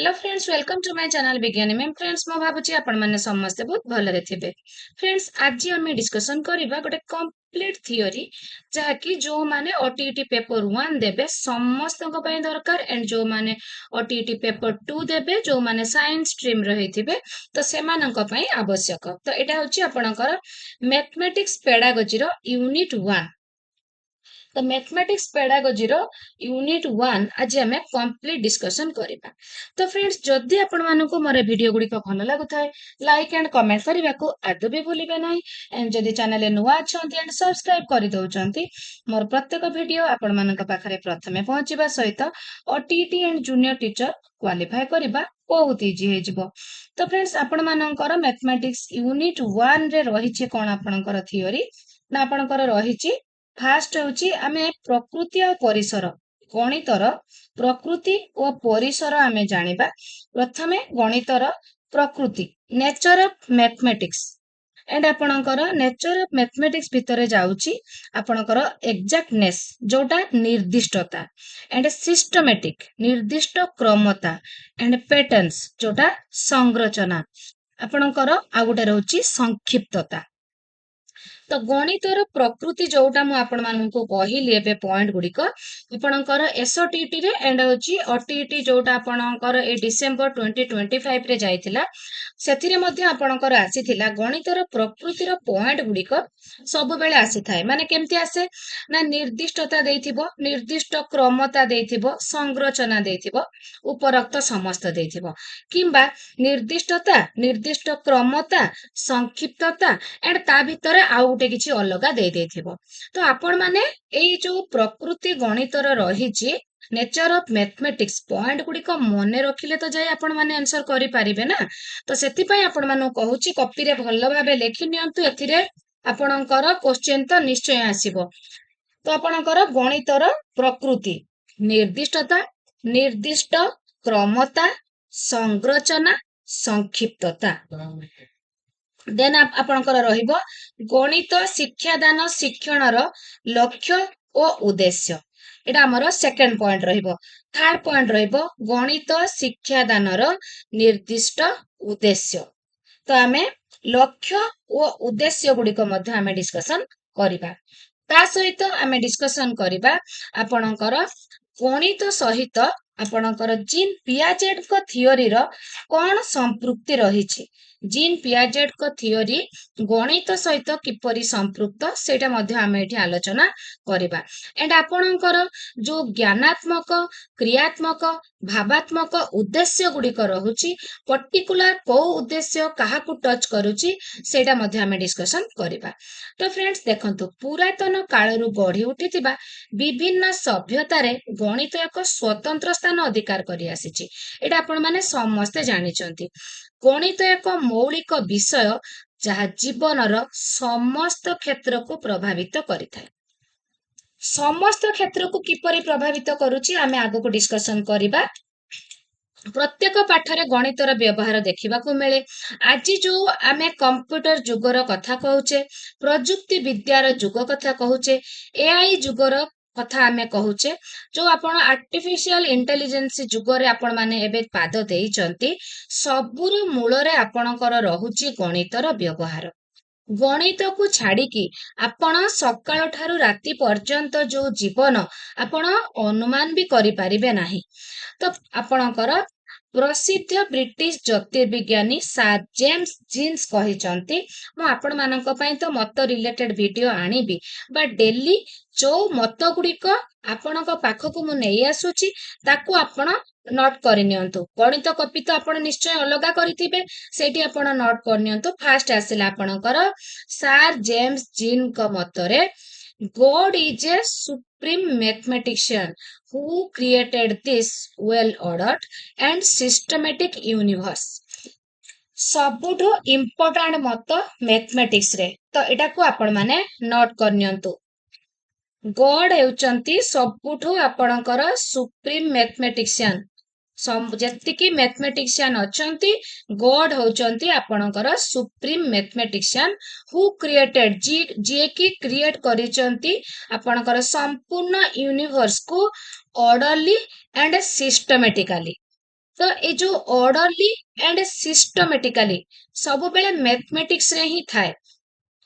Hello friends, welcome to my channel Vigyani ma'am. Friends, मो भाबुची आपण माने समस्त बहुत भलरे थिबे। फ्रेंड्स, आज हम डिस्कशन करिबा गोटे कंप्लीट थियोरी जहाँकि जो माने ओटीईटी पेपर 1 देबे समस्त को पय दरकार एंड जो माने ओटीईटी पेपर 2 देबे जो माने साइंस स्ट्रीम रहिथिबे तो सेमानक पय आवश्यक। तो एटा होची आपणकर मैथमेटिक्स पेडागोजी रो यूनिट 1। तो मैथमेटिक्स पेडागोजी रो यूनिट 1 आज हमें कंप्लीट डिस्कशन करिबा। तो फ्रेंड्स, जदि आपण मानको मोर वीडियो गुडी को भल लागुथाय लाइक एंड कमेंट करबा को आदो भी भूलिबे नाही। एंड जदि चैनल नुआ अछंती एंड सब्सक्राइब करि दउचंती मोर प्रत्येक वीडियो आपण मानक पाखरे प्रथमे पहुंचीबा सहित OTET and junior teacher qualify करिबा बहुत इजी हे जिवो। तो फ्रेंड्स, आपण मानकर मैथमेटिक्स यूनिट 1 रे रहिछि कोन आपणकर थियोरी ना आपणकर रहिछि। फास्ट होची आमे प्रकृति और परिसर गणितर प्रकृति और परिसर आमे जानिबा। प्रथमे गणितर प्रकृति नेचर ऑफ मैथमेटिक्स एंड आपणकर नेचर ऑफ मैथमेटिक्स भितरे जाउची आपणकर एक्जैक्टनेस जोटा निर्दिष्टता एंड सिस्टमैटिक निर्दिष्ट क्रमता एंड पैटर्न्स जोटा संरचना आपणकर आ गोटे रहउची संक्षिप्तता। तो गणितर प्रकृति जोटा मु आपण मानकु कहिली एबे पॉइंट गुडिक आपणकर एसओटीटी रे एंड होची ओटीईटी जोटा आपणकर ए डिसेंबर 2025 रे जाइतिला सेथिरे मध्ये आपणकर आसीथिला गणितर प्रकृतिर पॉइंट गुडिक सब बेले आसी थाए। माने केमती आसे ना निर्दिष्टता देइथिबो, निर्दिष्ट क्रमता देइथिबो, संरचना देइथिबो, उपरोक्त समस्त देइथिबो किंबा निर्दिष्टता, निर्दिष्ट क्रमता, संक्षिप्तता एंड ता भितरे आउ गोटे किछि अलगा दे देथिबो। तो आपण माने एई जो प्रकृति गणितर रहिछि नेचर ऑफ मैथमेटिक्स पॉइंट गुडी को मने रखिले तो जाय आपण माने आंसर करि पारिबे ना। तो सेति पय आपण मानु कहूची कॉपी रे भल्लो भाबे लेखि नियंतु। एथिरे आपणकर क्वेश्चन तो निश्चय आसीबो। तो आपणकर गणितर प्रकृति निर्दिष्टता, निर्दिष्ट क्रमता, संरचना, संक्षिप्तता। देन आपणकर रहिबो गणित शिक्षादान शिक्षणर लक्ष्य और उद्देश्य। एटा हमर सेकंड पॉइंट रहिबो। थर्ड पॉइंट रहिबो गणित शिक्षादानर निर्दिष्ट उद्देश्य। तो आमे लक्ष्य और उद्देश्य गुडी को मध्ये आमे डिस्कशन करिबा। ता सहित आमे डिस्कशन करिबा आपणकर गणित सहित आपणकर जीन पियाजेट को थियोरी रो कोन संपृक्ति रहिछि। जीन पियाजेट को थियोरी गणित सहित किपरि संपृक्त सेटा मध्ये आमे एठी आलोचना करिबा। एंड आपणकर जो ज्ञानात्मक क्रियात्मक भावात्मक उद्देश्य गुडिक रहुछि पर्टिकुलर को उद्देश्य काहाकु टच करूछि सेटा मध्ये आमे डिस्कशन करिबा। तो फ्रेंड्स देखंतु पुरातन कालरु गढी उठितिबा विभिन्न सभ्यतारे गणित एक स्वतंत्र स्थान अधिकार करि आसीछि। एटा आपण माने समस्त जानिचंती। गणित एक मौलिक विषय जहाँ जीवनर समस्त क्षेत्र को प्रभावित करिथाय। समस्त क्षेत्र को किपरि प्रभावित करूछि आमे आगो को डिस्कशन करिबा। प्रत्येक पाठरे गणितर व्यवहार देखा मिले। आज जो आमे कंप्यूटर जुगर कथा कहूचे, प्रजुक्ति विद्यार जुग कथा कहूचे, एआई जुगर कथा आमे कहूचे, जो आपण आर्टिफिशियल इंटेलिजेंस जुगरे आपण माने एबे पाद देइचंती सबुर मूलरे आपणकर रहुची गणितर व्यवहार। गणित को छाड़िकी आपण सकाळ ठारू राति पर्यंत जो जीवन आपण अनुमान भी करि पारिबे नाही। तो आपणकर प्रसिद्ध ब्रिटिश ज्योतिर्विज्ञानी सर जेम्स जीन्स कहिचंती मु आपण मानक पई तो मत रिलेटेड वीडियो आनिबी बट डेली जो मत गुडिक आपणक पाखकु मु नेई आसुची ताकू आपण नोट करि नियंतु। गणित कॉपी तो आपण निश्चय अलगा करिथिबे सेठी आपण नोट कर नियंतु। फास्ट आसिला आपणकर सर जेम्स जीन को मतरे God is a supreme mathematician who created this well-ordered and systematic universe. सबुठो इम्पोर्टेंट मत मैथमेटिक्स रे तो एटा को आपण माने नोट कर नियंतु। गॉड हेउचंती सबुठो आपणकर सुप्रीम मैथमेटिशियन। जेतिकी मैथमेटिशियन अछंती गॉड होचंती आपणकर सुप्रीम मैथमेटिशियन हु क्रिएटेड जे की क्रिएट करिचंती आपणकर संपूर्ण यूनिवर्स को ऑर्डरली एंड सिस्टमैटिकली। तो ए जो ऑर्डरली एंड सिस्टमेटिकली सब बेले मैथमेटिक्स रे ही थाए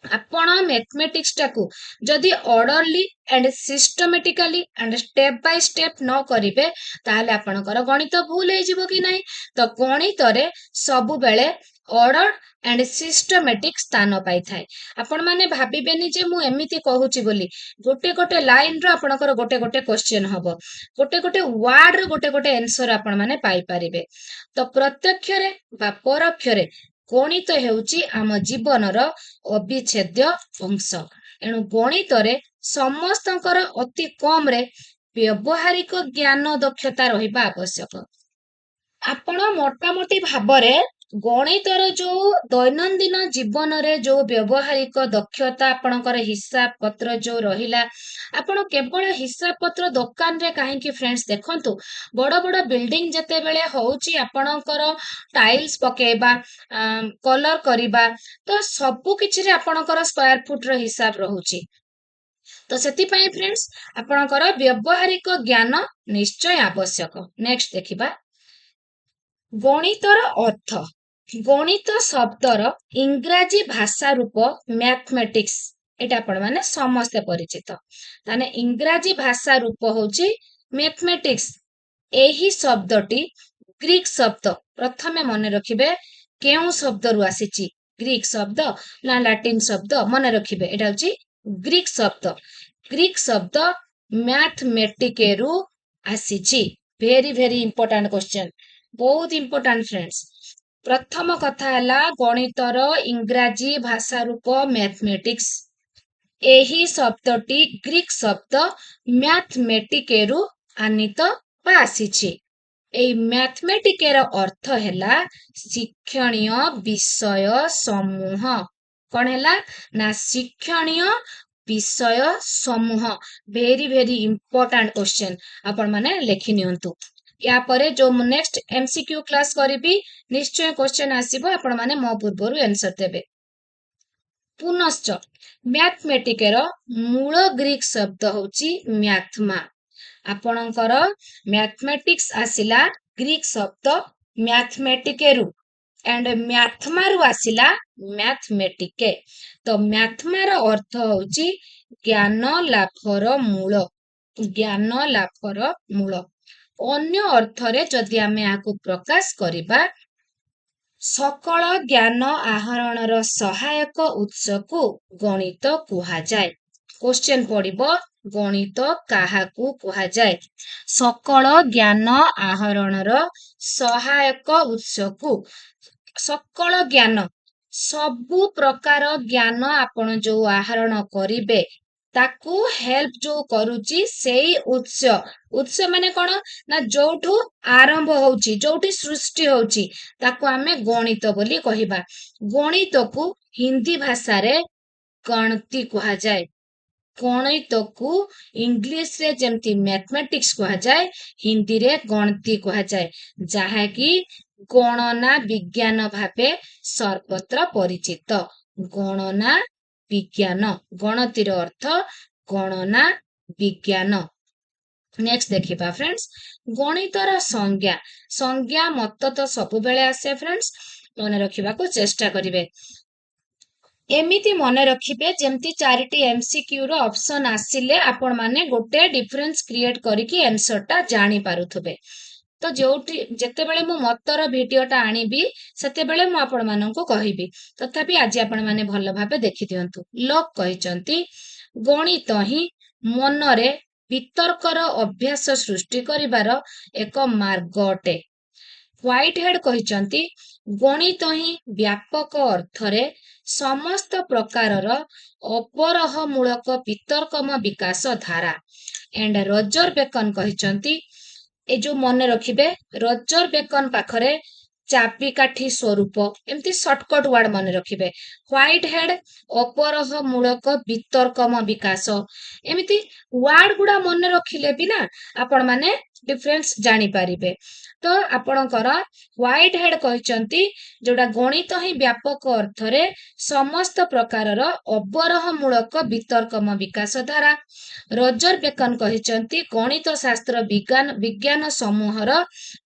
आपण मैथमेटिक्स टाकू जदि orderly and systematically and step by step न करिवे ताहले आपणकर गणित भूल हो जिवो कि नहीं। तो गणित रे सब बेले ऑर्डर एंड सिस्टमेटिक स्थान पाई थाए। आपण माने भाबिबेनी जे मु एमिति कहूची बोली गोटे गोटे लाइन रो आपणकर गोटे गोटे क्वेश्चन हबो गोटे गोटे वर्ड रो गोटे गोटे आंसर आपण माने पाई परिबे। तो प्रत्यक्ष रे बा परोक्ष रे गणित हेउची आम जीवनर अविच्छेद्य अंश। एणु गणित रे समस्तंकर अति कम रे व्यवहारिक ज्ञान दक्षता रहिबा आवश्यक। आपण मोटामोटी भाबरे गणितर जो दैनंदिन जीवन रे जो व्यवहारिक दक्षता आपणकर हिसाब पत्र जो रहिला आपण केवल हिसाब पत्र दुकान रे काहेकि फ्रेंड्स देखंतु बड़ बड़ बिल्डिंग जते बेले होउची आपणकर टाइल्स पकेबा कलर करिबा तो सबु किछि रे आपणकर स्क्वायर फुट रो हिसाब रहुची। तो सेति पई फ्रेंड्स आपणकर व्यवहारिक ज्ञान निश्चय आवश्यक। नेक्स्ट देखिबा गणितर अर्थ। गणित शब्दर इंग्राजी भाषा रूप मैथमेटिक्स एटा आपण माने समस्ते परिचित। ताने इंग्राजी भाषा रूप होची मैथमेटिक्स। एही शब्दटी ग्रीक शब्द प्रथमे मने रखिबे केउ शब्द रु आसीची ग्रीक शब्द ना लैटिन शब्द मने रखिबे एटा होची ग्रीक शब्द। ग्रीक शब्द मैथमेटिकेरु आसीची। वेरी वेरी इंपोर्टेंट क्वेश्चन बहुत इंपोर्टेंट फ्रेंड्स। प्रथम कथा हला गणितर इंग्राजी भाषा रूप मैथमेटिक्स। एही शब्दटी ग्रीक शब्द मैथमेटिकेरु आनीत बा आसीची। एई मैथमेटिकेर अर्थ हैला शिक्षणीय विषय समूह। कौन हैला ना शिक्षणीय विषय समूह। वेरी वेरी इंपोर्टेंट क्वेश्चन आपण माने लेखि नियंतु। या परे जो नेक्स्ट एमसीक्यू क्लास करिबी निश्चय क्वेश्चन आसीबो आपण माने मो पूर्वरु आंसर देबे। पुनश्च मैथमेटिकेर मूल ग्रीक शब्द होची मैथमा। आपणकर मैथमेटिक्स आसिला ग्रीक शब्द मैथमेटिकेरु एंड मैथमारु आसिला मैथमेटिके। तो मैथमार अर्थ होची ज्ञान लाभर मूल। ज्ञान लाभर मूल अन्य अर्थरे जदि आमे आकु प्रकाश करिबा सकल ज्ञान आहरणर सहायक उत्स को गणित कुहा जाए। क्वेश्चन पड़िबो गणित काहाकू कुहा जाए। सकल ज्ञान आहरणर सहायक उत्स को सकल ज्ञान सबु प्रकार ज्ञान आपण जो आहरण करिबे ताकू हेल्प जो करूची सेई उत्स। उत्स माने कोन ना जोठू आरंभ होउची जोठी सृष्टि होउची ताकू आमे गणित बोली कहिबा। गणित को हिंदी भाषा रे गणति कुहा जाए। गणित को इंग्लिश रे जेमती मैथमेटिक्स कुहा जाए हिंदी रे गणति कुहा जाए जहा कि गणना विज्ञान भावे सर्वत्र परिचित। गणना विज्ञान गणतिर अर्थ गणना विज्ञान। नेक्स्ट देखिबा फ्रेंड्स गणितर संज्ञा। संज्ञा मत तो सब बेले आसे फ्रेंड्स मन रखिबा को चेष्टा करिवे। एमिति मन रखिबे जेमती 4टी एमसीक्यू रो ऑप्शन आसिले आपण माने गोटे डिफरेंस क्रिएट करिकि आंसर टा जानि पारुथबे। तो जोटी जेते बेले मु मतर वीडियोटा आनिबी सेते बेले मु आपण माननकु कहिबी तथापि आज आपण माने भल भाबे देखि दियंतु। लोक कहिचंती गणित ही मनरे वितर्कर अभ्यास सृष्टि करिवार एक मार्ग अटे। व्हाइट हेड कहिचंती गणित ही व्यापक अर्थरे समस्त प्रकारर अपरह मूलक वितर्कम विकास धारा। एंड रजर बेकन कहिचंती ए जो मन रखिबे रजर बेकन पाखरे चापिकाठी स्वरूप एमती शॉर्टकट वर्ड मन रखिबे। व्हाइट हेड अपरह मूलक वितर्कम विकास एमती वर्ड गुडा मन रखिले भी ना आपण माने डिफरेंस जानी पारिबे। तो आपणकर व्हाइट हेड कहचंती जोटा गणित ही व्यापक अर्थ रे समस्त प्रकारर अवरोह मूलक वितर्कम विकास धारा। रजर बेकन कहचंती गणित शास्त्र विज्ञान समूहर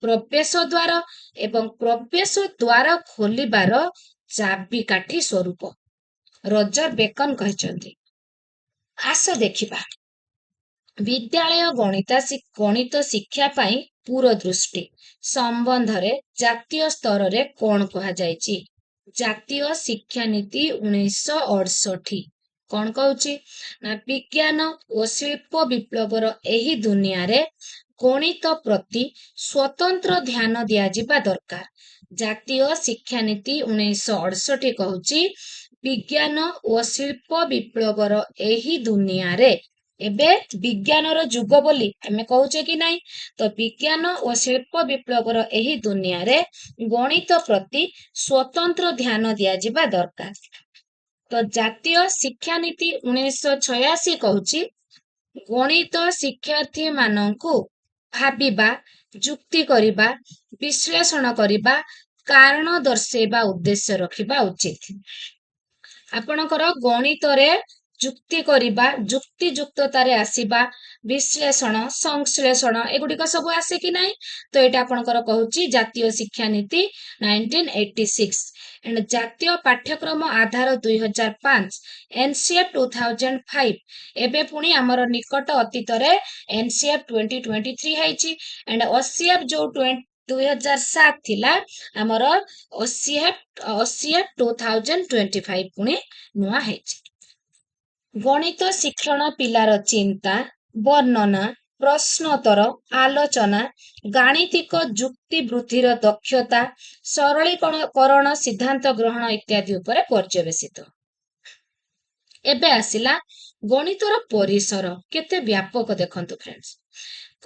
प्रवेश द्वार एवं प्रवेश द्वार खोलिबार चाबिकाठी स्वरूप। Roger bacon कहचंती। आस देखिबा विद्यालय गणित शिक्षा पाई दूरदृष्टि संबंधरे जातीय स्तर रे कोन कहा जायछि। जातीय शिक्षा नीति 1968 कोन कहउछि ना विज्ञान और शिल्प विप्लवर एही दुनिया रे गणित प्रति स्वतंत्र ध्यान दिया जिबा दरकार। जातीय शिक्षा नीति 1968 कहउछि विज्ञान और शिल्प विप्लवर एही दुनिया रे एबे विज्ञानर जुग बोली आमे कहूचे कि नाही। तो विज्ञान और शिल्प विप्लवर एही दुनिया रे गणित प्रति स्वतंत्र ध्यान दिया जिबा दरकार। तो जातीय शिक्षा नीति 1986 कहूची गणित शिक्षार्थी मानंकु भाबिबा जुक्ति करिबा विश्लेषण करिबा कारण दर्शेबा उद्देश्य रखिबा उचित। आपणकर गणित रे जुक्ति करिबा जुक्ति युक्ततारे आसीबा विश्लेषण संश्लेषण एगुड़िक सब आसे कि नाही। तो एटा आपणकर कहूची जातीय शिक्षा नीति 1986 एंड जातीय पाठ्यक्रम आधार 2005 एनसीएफ 2005 एबे पुणी हमर निकट अतीत रे एनसीएफ 2023 हैची एंड ओसीएफ जो 2007 थिला हमर ओसीएफ 2025 पुणी नुआ हैची। गणित शिक्षण पिलार चिंता वर्णना प्रश्नोत्तर आलोचना गाणितिक जुक्ति वृद्धिर दक्षता सरलीकरण सिद्धांत ग्रहण इत्यादि उपरे पर्यवेसित। एबे आसिला गणितर परिसर केते व्यापक देखंतु फ्रेंड्स।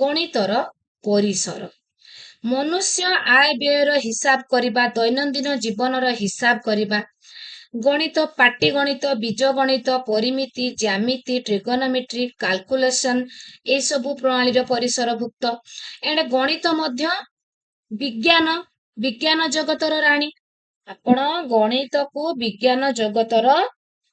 गणितर परिसर मनुष्य आय व्ययर हिसाब करिबा दैनंदिन जीवनर हिसाब करिबा गणित पाटी गणित बीज गणित परिमिति ज्यामिति ट्रिगोनोमेट्री कैलकुलेशन ए सबु प्रणाली परिसरभुक्त एंड गणित मध्य विज्ञान जगतर राणी। आपण गणित को विज्ञान जगतर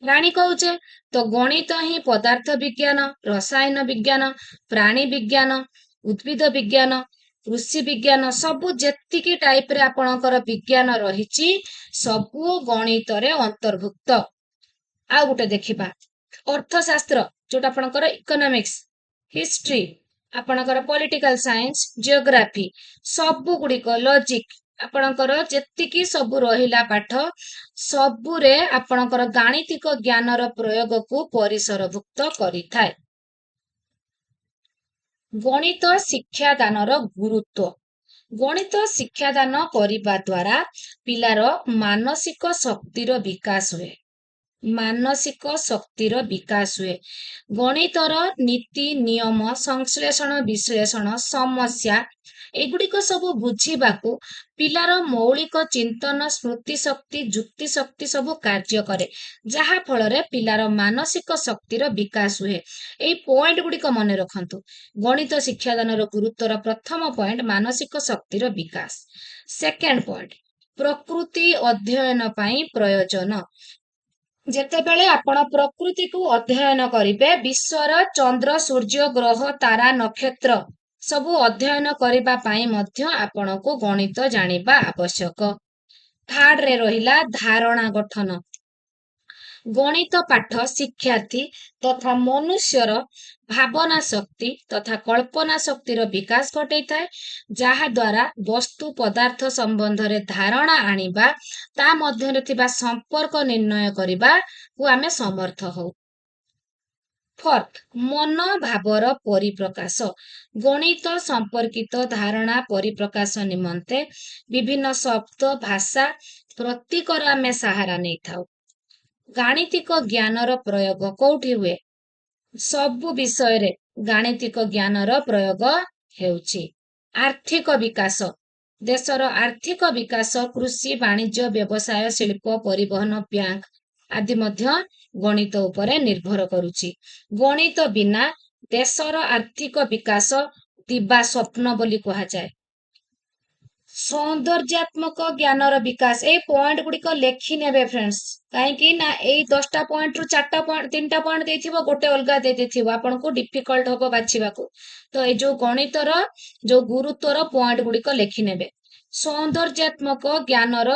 राणी कहूचे। तो गणित ही पदार्थ विज्ञान रसायन विज्ञान प्राणी विज्ञान उद्भिद विज्ञान कृषि विज्ञान सबु जेतिकी टाइप रे आपणकर विज्ञान रहिची सबु गणित रे अंतर्भुक्त। आ गुटे देखिबा अर्थशास्त्र जोटा आपणकर इकोनॉमिक्स हिस्ट्री आपणकर पॉलिटिकल साइंस जियोग्राफी सबु गुड़िक लॉजिक आपणकर जेतिकी सबु रहिला पाठ सबु रे आपणकर गाणितिक ज्ञानर प्रयोग को परिसरभुक्त करिथाय। गणित शिक्षादानर गुरुत्व गणित शिक्षादान करिबा द्वारा पिलार मानसिक शक्तिर विकास हुए। मानसिक शक्तिर विकास हुए। गणितर नीति नियम संश्लेषण विश्लेषण समस्या एगुड़िक सब बुझीबाकू पिलार मौलिक चिंतन स्मृति शक्ति जुक्ति शक्ति सब कार्य करे जहा फल रे पिलार मानसिक शक्तिर विकास हुए। एई पॉइंट गुड़िक मने रखंतु। गणित शिक्षादानर गुरुत्वर प्रथम पॉइंट मानसिक शक्तिर विकास। सेकेंड पॉइंट प्रकृति अध्ययन पाई प्रयोजन। जेतेबेले आपण प्रकृति को अध्ययन करिबे विश्वर चंद्र सूर्य ग्रह तारा नक्षत्र सबु अध्ययन करिबा पाई मध्य आपनको गणित जानिबा आवश्यक। थर्ड रे रहिला धारणा गठन। गणित पाठ शिक्षार्थी तथा मनुष्यर भावना शक्ति तथा कल्पना शक्तिर विकास घटै थाए जहा द्वारा वस्तु पदार्थ संबंध रे धारणा आनिबा ता मध्यरे थिबा संपर्क निर्णय करिबा को आमे समर्थ हो। फोर्थ मनोभावर परिप्रकाश। गणित संपर्कित धारणा परिप्रकाश निमंते विभिन्न शब्द भाषा प्रतीकर आमे सहारा नहीं थाउ। गाणितिक ज्ञानर प्रयोग कोठी हुए सबु विषय रे गाणितिक ज्ञानर प्रयोग हेउची। आर्थिक विकास देशर आर्थिक विकास कृषि वाणिज्य व्यवसाय शिल्प परिवहन बैंक आदि मध्य गणित उपरे निर्भर करुची। गणित बिना देशर आर्थिक विकास ଥିବା ସ୍ୱପ୍ନ ବୋଲି କୁହାଯାଏ। ସୌନ୍ଦର୍ଯ୍ୟାତ୍ମକ ଜ୍ଞାନର ବିକାଶ, ଏଇ ପଏଣ୍ଟ ଗୁଡିକ ଲେଖି ନେବେ ଫ୍ରେଣ୍ଡସ୍, କାହିଁକି ନା ଏଇ 10ଟା ପଏଣ୍ଟରୁ 4ଟା ପଏଣ୍ଟ 3ଟା ପଏଣ୍ଟ ଦେଇଥିବ, ଗୋଟେ ଅଲଗା ଦେଇଥିବ, ଆପଣଙ୍କୁ ଡିଫିକଲ୍ଟ ହବ ବାଛିବାକୁ। ତ ଏଇ ଯୋଉ ଗଣିତର ଯୋଉ ଗୁରୁତ୍ୱର ପଏଣ୍ଟ ଗୁଡିକ ଲେଖି ନେବେ। ସୌନ୍ଦର୍ଯ୍ୟାତ୍ମକ ଜ୍ଞାନର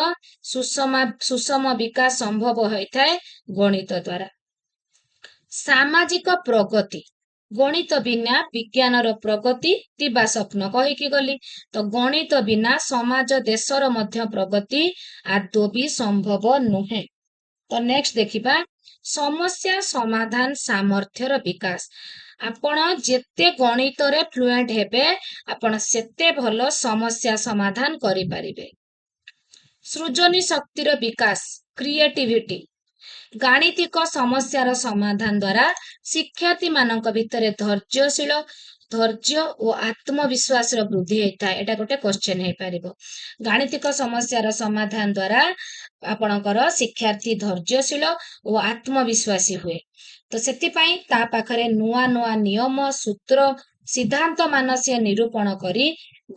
ସୁଷମ ବିକାଶ ସମ୍ଭବ ହୋଇଥାଏ ଗଣିତ ଦ୍ୱାରା। ସାମାଜିକ ପ୍ରଗତି, ଗଣିତ ବିନା ବିଜ୍ଞାନର ପ୍ରଗତି ଥିବା ସ୍ୱପ୍ନ କହିକି ଗଲି। ତ ଗଣିତ ବିନା ସମାଜ ଦେଶର ମଧ୍ୟ ପ୍ରଗତି ଆଦୌ ବି ସମ୍ଭବ ନୁହେଁ। ତ ନେକ୍ସଟ ଦେଖିବା ସମସ୍ୟା ସମାଧାନ ସାମର୍ଥ୍ୟର ବିକାଶ। ଆପଣ ଯେତେ ଗଣିତରେ ଫ୍ଲୁଏଣ୍ଟ ହେବେ, ଆପଣ ସେତେ ଭଲ ସମସ୍ୟା ସମାଧାନ କରିପାରିବେ। ସୃଜନୀ ଶକ୍ତିର ବିକାଶ, କ୍ରିଏଟିଭିଟି, ଗାଣିତିକ ସମସ୍ୟାର ସମାଧାନ ଦ୍ୱାରା ଶିକ୍ଷାର୍ଥୀ ମାନଙ୍କ ଭିତରେ ଧୈର୍ଯ୍ୟ ଓ ଆତ୍ମବିଶ୍ୱାସର ବୃଦ୍ଧି ହେଇଥାଏ। ଏଟା ଗୋଟେ କ୍ୱେଶ୍ଚନ ହେଇପାରିବ। ଗାଣିତିକ ସମସ୍ୟାର ସମାଧାନ ଦ୍ୱାରା ଆପଣଙ୍କର ଶିକ୍ଷାର୍ଥୀ ଧୈର୍ଯ୍ୟଶୀଳ ଓ ଆତ୍ମବିଶ୍ୱାସୀ ହୁଏ। ତ ସେଥିପାଇଁ ତା ପାଖରେ ନୂଆ ନୂଆ ନିୟମ, ସୂତ୍ର, ସିଦ୍ଧାନ୍ତ ମାନ ସେ ନିରୂପଣ କରି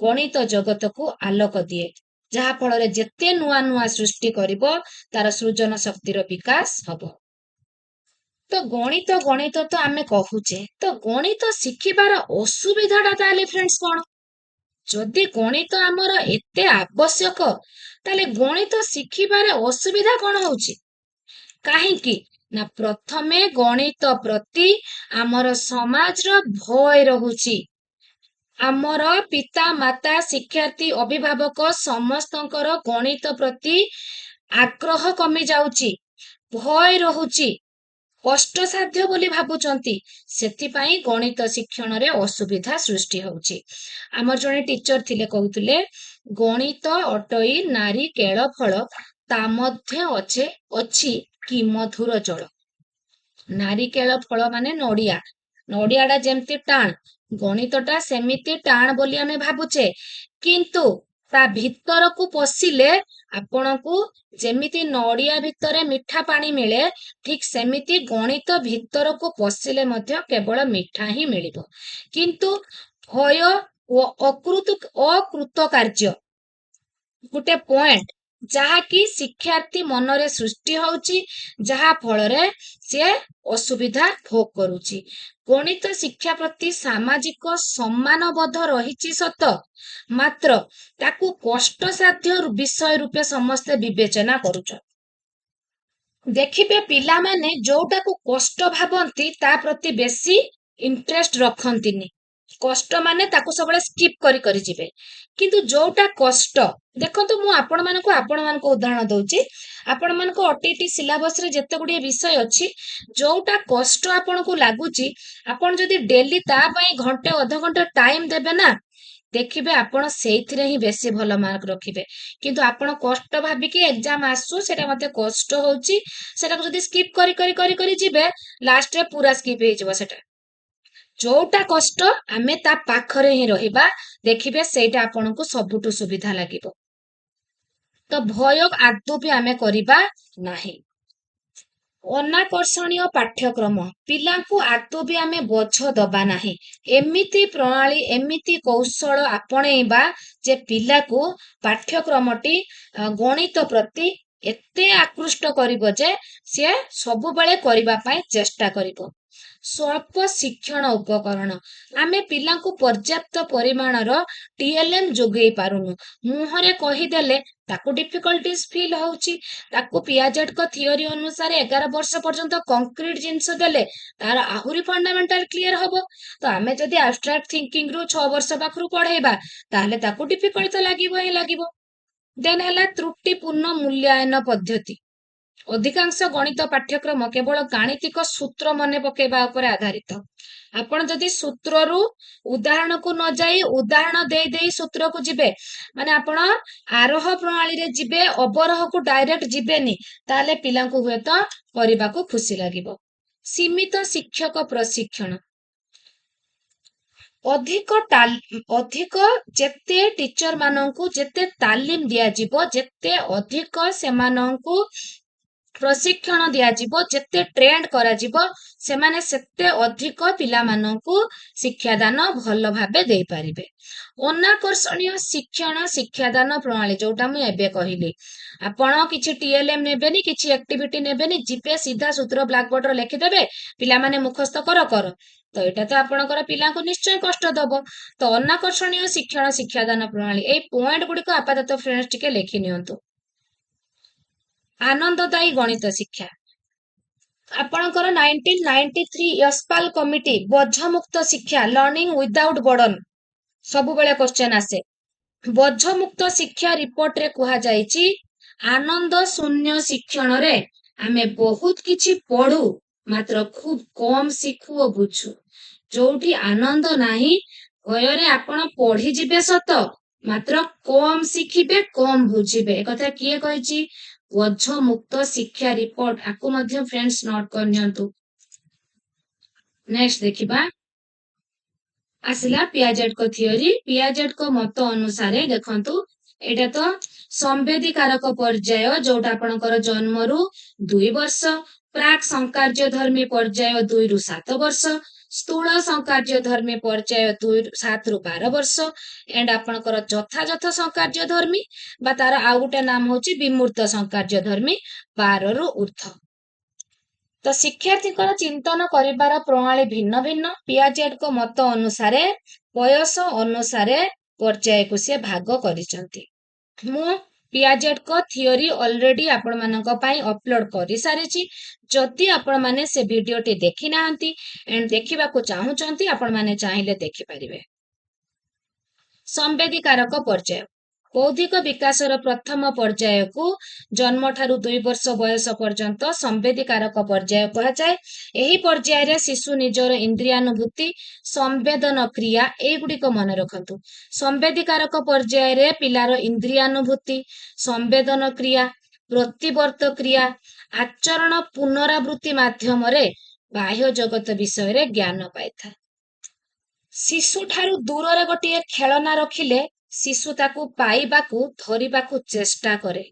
ଗଣିତ ଜଗତକୁ ଆଲୋକ ଦିଏ, ଯାହା ଫଳରେ ଯେତେ ନୂଆ ନୂଆ ସୃଷ୍ଟି କରିବ ତାର ସୃଜନ ଶକ୍ତିର ବିକାଶ ହବ। ତ ଗଣିତ ତ ଆମେ କହୁଛେ, ତ ଗଣିତ ଶିଖିବାର ଅସୁବିଧାଟା ତାହେଲେ ଫ୍ରେଣ୍ଡସ୍ କଣ? ଯଦି ଗଣିତ ଆମର ଏତେ ଆବଶ୍ୟକ, ତାହେଲେ ଗଣିତ ଶିଖିବାରେ ଅସୁବିଧା କଣ ହଉଛି? କାହିଁକି ନା ପ୍ରଥମେ ଗଣିତ ପ୍ରତି ଆମର ସମାଜର ଭୟ ରହୁଛି। ଆମର ପିତା ମାତା, ଶିକ୍ଷାର୍ଥୀ, ଅଭିଭାବକ ସମସ୍ତଙ୍କର ଗଣିତ ପ୍ରତି ଆଗ୍ରହ କମି ଯାଉଛି, ଭୟ ରହୁଛି, କଷ୍ଟସାଧ୍ୟ ବୋଲି ଭାବୁଛନ୍ତି। ସେଥିପାଇଁ ଗଣିତ ଶିକ୍ଷଣରେ ଅସୁବିଧା ସୃଷ୍ଟି ହଉଛି। ଆମର ଜଣେ ଟିଚର ଥିଲେ, କହୁଥିଲେ ଗଣିତ ଅଟଇ ନାରୀ କେଳ ଫଳ, ତା ମଧ୍ୟ ଅଛି କି ମଧୁର ଜଳ। ନାରିକେଳ ଫଳ ମାନେ ନଡିଆ, ନଡିଆଟା ଯେମିତି ଟାଣ, ଗଣିତଟା ସେମିତି ଟାଣ ବୋଲି ଆମେ ଭାବୁଛେ, କିନ୍ତୁ ତା ଭିତରକୁ ପଶିଲେ ଆପଣଙ୍କୁ ଯେମିତି ନଡିଆ ଭିତରେ ମିଠା ପାଣି ମିଳେ, ଠିକ ସେମିତି ଗଣିତ ଭିତରକୁ ପଶିଲେ ମଧ୍ୟ କେବଳ ମିଠା ହିଁ ମିଳିବ। କିନ୍ତୁ ଭୟ ଓ ଅକୃତକାର୍ଯ୍ୟ ଗୋଟେ ପଏଣ୍ଟ ଯାହାକି ଶିକ୍ଷାର୍ଥୀ ମନରେ ସୃଷ୍ଟି ହଉଛି, ଯାହା ଫଳରେ ସେ ଅସୁବିଧା ଭୋଗ କରୁଛି। ଗଣିତ ଶିକ୍ଷା ପ୍ରତି ସାମାଜିକ ସମ୍ମାନବୋଧ ରହିଛି ସତ, ମାତ୍ର ତାକୁ କଷ୍ଟସାଧ୍ୟ ବିଷୟ ରୂପେ ସମସ୍ତେ ବିବେଚନା କରୁଛନ୍ତି। ଦେଖିବେ ପିଲାମାନେ ଯୋଉଟାକୁ କଷ୍ଟ ଭାବନ୍ତି ତା ପ୍ରତି ବେଶୀ ଇଣ୍ଟରେଷ୍ଟ ରଖନ୍ତିନି। କଷ୍ଟ ମାନେ ତାକୁ ସବୁବେଳେ ସ୍କିପ୍ କରି ଯିବେ। କିନ୍ତୁ ଯୋଉଟା କଷ୍ଟ, ଦେଖନ୍ତୁ ମୁଁ ଆପଣମାନଙ୍କୁ ଉଦାହରଣ ଦଉଛି। ଆପଣମାନଙ୍କ OTT ସିଲାବସରେ ଯେତେ ଗୁଡିଏ ବିଷୟ ଅଛି, ଯୋଉଟା କଷ୍ଟ ଆପଣଙ୍କୁ ଲାଗୁଛି, ଆପଣ ଯଦି ଡେଲି ତା ପାଇଁ ଘଣ୍ଟେ ଅଧଘଣ୍ଟେ ଟାଇମ ଦେବେ ନା, ଦେଖିବେ ଆପଣ ସେଇଥିରେ ହିଁ ବେଶୀ ଭଲ ମାର୍କ ରଖିବେ। କିନ୍ତୁ ଆପଣ କଷ୍ଟ ଭାବିକି ଏକ୍ଜାମ ଆସୁ ସେଟା ମତେ କଷ୍ଟ ହଉଛି, ସେଟାକୁ ଯଦି ସ୍କିପ୍ କରି ଯିବେ, ଲାଷ୍ଟରେ ପୁରା ସ୍କିପ୍ ହେଇଯିବ ସେଟା। ଯୋଉଟା କଷ୍ଟ ଆମେ ତା ପାଖରେ ହିଁ ରହିବା, ଦେଖିବେ ସେଇଟା ଆପଣଙ୍କୁ ସବୁଠୁ ସୁବିଧା ଲାଗିବ। ତ ଭୟ ଆଦୌ ବି ଆମେ କରିବା ନାହିଁ। ଅନାକର୍ଷଣୀୟ ପାଠ୍ୟକ୍ରମ, ପିଲାଙ୍କୁ ଆଦୌ ବି ଆମେ ବୋଝ ଦବା ନାହିଁ। ଏମିତି ପ୍ରଣାଳୀ, ଏମିତି କୌଶଳ ଆପଣେଇବା ଯେ ପିଲାକୁ ପାଠ୍ୟକ୍ରମଟି ଗଣିତ ପ୍ରତି ଏତେ ଆକୃଷ୍ଟ କରିବ ଯେ ସିଏ ସବୁବେଳେ କରିବା ପାଇଁ ଚେଷ୍ଟା କରିବ। ସ୍ୱଳ୍ପ ଶିକ୍ଷଣ ଉପକରଣ, ଆମେ ପିଲାଙ୍କୁ ପର୍ଯ୍ୟାପ୍ତ ପରିମାଣର TLM ଯୋଗେଇ ପାରୁନୁ। ମୁହଁରେ କହିଦେଲେ ତାକୁ ଡିଫିକଲ୍ଟିଜ ଫିଲ୍ ହଉଛି। ତାକୁ ପିଆଜେଟଙ୍କ ଥିଓରି ଅନୁସାରେ 11 ବର୍ଷ ପର୍ଯ୍ୟନ୍ତ କଂକ୍ରିଟ ଜିନିଷ ଦେଲେ ତାର ଆହୁରି ଫଣ୍ଡାମେଣ୍ଟାଲ କ୍ଲିୟର ହବ। ତ ଆମେ ଯଦି ଆବଷ୍ଟ୍ରାକ୍ଟ ଥିଙ୍କିଂ ରୁ 6 ବର୍ଷ ପାଖରୁ ପଢେଇବା, ତାହେଲେ ତାକୁ ଡିଫିକଲ୍ଟ ତ ଲାଗିବ ହିଁ ଲାଗିବ। ଦେନ୍ ହେଲା ତ୍ରୁଟିପୂର୍ଣ୍ଣ ମୂଲ୍ୟାୟନ ପଦ୍ଧତି। ଅଧିକାଂଶ ଗଣିତ ପାଠ୍ୟକ୍ରମ କେବଳ ଗାଣିତିକ ସୂତ୍ର ମନେ ପକେଇବା ଉପରେ ଆଧାରିତ। ଆପଣ ଯଦି ସୂତ୍ରରୁ ଉଦାହରଣକୁ ନ ଯାଇ ଉଦାହରଣ ଦେଇ ସୂତ୍ରକୁ ଯିବେ, ମାନେ ଆପଣ ଆରୋହ ପ୍ରଣାଳୀରେ ଯିବେ, ଅବରୋହକୁ ଡାଇରେକ୍ଟ ଯିବେନି, ତାହେଲେ ପିଲାଙ୍କୁ ହୁଏତ କରିବାକୁ ଖୁସି ଲାଗିବ। ସୀମିତ ଶିକ୍ଷକ ପ୍ରଶିକ୍ଷଣ, ଅଧିକ ଯେତେ ଟିଚର ମାନଙ୍କୁ ଯେତେ ତାଲିମ ଦିଆଯିବ, ଯେତେ ଅଧିକ ସେମାନଙ୍କୁ ପ୍ରଶିକ୍ଷଣ ଦିଆଯିବ, ଯେତେ ଟ୍ରେଣ୍ଡ କରାଯିବ, ସେମାନେ ସେତେ ଅଧିକ ପିଲାମାନଙ୍କୁ ଶିକ୍ଷାଦାନ ଭଲ ଭାବେ ଦେଇପାରିବେ। ଅନାକର୍ଷଣୀୟ ଶିକ୍ଷଣ ଶିକ୍ଷାଦାନ ପ୍ରଣାଳୀ, ଯୋଉଟା ମୁଁ ଏବେ କହିଲି, ଆପଣ କିଛି TLM ନେବେନି, କିଛି ଆକ୍ଟିଭିଟି ନେବେନି, ଯିବେ ସିଧା ସୂତ୍ର ବ୍ଲାକବୋର୍ଡରେ ଲେଖିଦେବେ, ପିଲାମାନେ ମୁଖସ୍ଥ କର। ତ ଏଇଟା ତ ଆପଣଙ୍କର ପିଲାଙ୍କୁ ନିଶ୍ଚୟ କଷ୍ଟ ଦବ। ତ ଅନାକର୍ଷଣୀୟ ଶିକ୍ଷଣ ଶିକ୍ଷାଦାନ ପ୍ରଣାଳୀ, ଏଇ ପଏଣ୍ଟ ଗୁଡିକ ଆପାତତଃ ଫ୍ରେଣ୍ଡସ୍ ଟିକେ ଲେଖି ନିଅନ୍ତୁ। ଆନନ୍ଦଦାୟୀ ଗଣିତ ଶିକ୍ଷା, ଆପଣଙ୍କର 1993 ୟଶପାଲ କମିଟି ବୋଝମୁକ୍ତ ଶିକ୍ଷା ଲର୍ଣ୍ଣିଂ ୱିଦାଉଟ୍ ବର୍ଡନ ସବୁବେଳେ କ୍ୱେଶ୍ଚେନ୍ ଆସେ। ବୋଝମୁକ୍ତ ଶିକ୍ଷା ରିପୋର୍ଟରେ କୁହାଯାଇଛି, ଆନନ୍ଦ ଶୂନ୍ୟ ଶିକ୍ଷଣରେ ଆମେ ବହୁତ କିଛି ପଢୁ, ମାତ୍ର ଖୁବ କମ ଶିଖୁ ଓ ବୁଝୁ। ଯୋଉଠି ଆନନ୍ଦ ନାହିଁ, ଭୟରେ ଆପଣ ପଢିଯିବେ ସତ, ମାତ୍ର କମ ଶିଖିବେ, କମ ବୁଝିବେ। ଏକଥା କିଏ କହିଛି? ବୋଝମୁକ୍ତ ଶିକ୍ଷା ରିପୋର୍ଟ, ଆକୁ ମଧ୍ୟ ଫ୍ରେଣ୍ଡସ୍ ନୋଟ୍ କରିନିଅନ୍ତୁ। ନେକ୍ସଟ ଦେଖିବା, ଆସିଲା ପିଆଜେଟଙ୍କ ଥିଓରି। ପିଆଜେଟଙ୍କ ମତ ଅନୁସାରେ ଦେଖନ୍ତୁ, ଏଇଟା ତ ସମ୍ବେଦୀକାରକ ପର୍ଯ୍ୟାୟ, ଯୋଉଟା ଆପଣଙ୍କର ଜନ୍ମରୁ 2 ବର୍ଷ, ପ୍ରାକ୍ ସଂକାର୍ଯ୍ୟଧର୍ମୀ ପର୍ଯ୍ୟାୟ 2 ରୁ 7 ବର୍ଷ, ସ୍ଥୂଳ ସଂକାର୍ଯ୍ୟଧର୍ମୀ ପର୍ଯ୍ୟାୟ 7 ରୁ 12 ବର୍ଷ, ଏଣ୍ଡ ଆପଣଙ୍କର ଯଥାଯଥ ସଂକାର୍ଯ୍ୟଧର୍ମୀ ବା ତାର ଆଉ ଗୋଟେ ନାମ ହଉଛି ବିମୂର୍ତ୍ତ ସଂକାର୍ଯ୍ୟଧର୍ମୀ 12 ରୁ ଉର୍ଦ୍ଧ୍ୱ। ତ ଶିକ୍ଷାର୍ଥୀଙ୍କର ଚିନ୍ତନ କରିବାର ପ୍ରଣାଳୀ ଭିନ୍ନ ଭିନ୍ନ। ପିଆଜେଟଙ୍କ ମତ ଅନୁସାରେ ବୟସ ଅନୁସାରେ ପର୍ଯ୍ୟାୟକୁ ସେ ଭାଗ କରିଛନ୍ତି। ମୁଁ ପିଆଜେଟଙ୍କ ଥିଓରି ଅଲରେଡି ଆପଣମାନଙ୍କ ପାଇଁ ଅପଲୋଡ କରିସାରିଛି। ଯଦି ଆପଣମାନେ ସେ ଭିଡିଓଟି ଦେଖି ନାହାନ୍ତି ଏଣ୍ଡ ଦେଖିବାକୁ ଚାହୁଁଛନ୍ତି, ଆପଣମାନେ ଚାହିଁଲେ ଦେଖିପାରିବେ। ସମ୍ବେଦୀକାରକ ପର୍ଯ୍ୟାୟ, ବୌଦ୍ଧିକ ବିକାଶର ପ୍ରଥମ ପର୍ଯ୍ୟାୟକୁ ଜନ୍ମଠାରୁ 2 ବର୍ଷ ବୟସ ପର୍ଯ୍ୟନ୍ତ ସମ୍ବେଦୀକାରକ ପର୍ଯ୍ୟାୟ କୁହାଯାଏ। ଏହି ପର୍ଯ୍ୟାୟରେ ଶିଶୁ ନିଜର ଇନ୍ଦ୍ରିୟାନୁଭୂତି, ସମ୍ବେଦନ କ୍ରିୟା, ଏଇଗୁଡିକ ମନେ ରଖନ୍ତୁ। ସମ୍ବେଦୀକାରକ ପର୍ଯ୍ୟାୟରେ ପିଲାର ଇନ୍ଦ୍ରିୟାନୁଭୂତି, ସମ୍ବେଦନ କ୍ରିୟା, ପ୍ରତିବର୍ତ୍ତ କ୍ରିୟା, ଆଚରଣ ପୁନରାବୃତ୍ତି ମାଧ୍ୟମରେ ବାହ୍ୟ ଜଗତ ବିଷୟରେ ଜ୍ଞାନ ପାଇଥାଏ। ଶିଶୁଠାରୁ ଦୂରରେ ଗୋଟିଏ ଖେଳନା ରଖିଲେ ଶିଶୁ ତାକୁ ପାଇବାକୁ, ଧରିବାକୁ ଚେଷ୍ଟା କରେ।